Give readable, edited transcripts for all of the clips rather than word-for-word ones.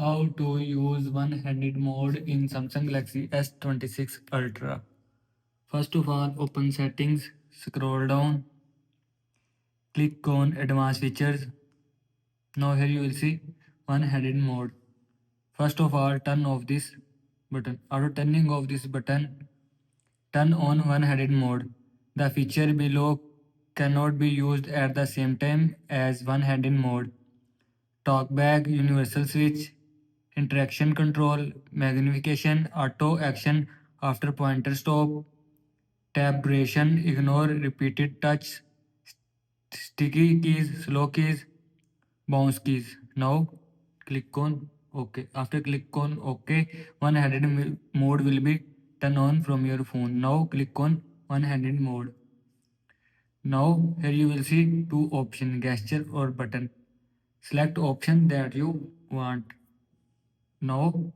How to use one-handed mode in Samsung Galaxy S26 Ultra. First of all, open settings, scroll down, click on advanced features. Now here you will see one-handed mode. First of all, turn off this button. After turning off this button, turn on one-handed mode. The feature below cannot be used at the same time as one-handed mode. Talkback, universal switch, interaction control, magnification, auto action after pointer stop, tab duration, ignore repeated touch, sticky keys, slow keys, bounce keys. Now click on OK. After click on OK, one-handed mode will be turned on from your phone. Now click on one-handed mode. Now here you will see two options, gesture or button. Select option that you want. Now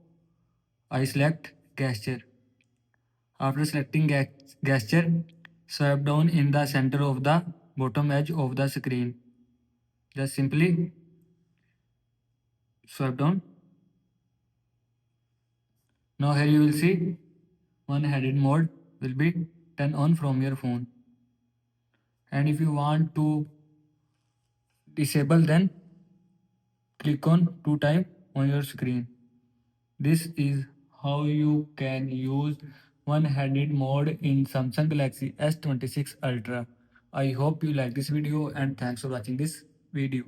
I select gesture. After selecting gesture, swipe down in the center of the bottom edge of the screen. Just simply swipe down. Now here you will see one-handed mode will be turned on from your phone. And if you want to disable, then click on 2 times on your screen. This is how you can use one-handed mode in Samsung Galaxy S26 Ultra. I hope you like this video and thanks for watching this video.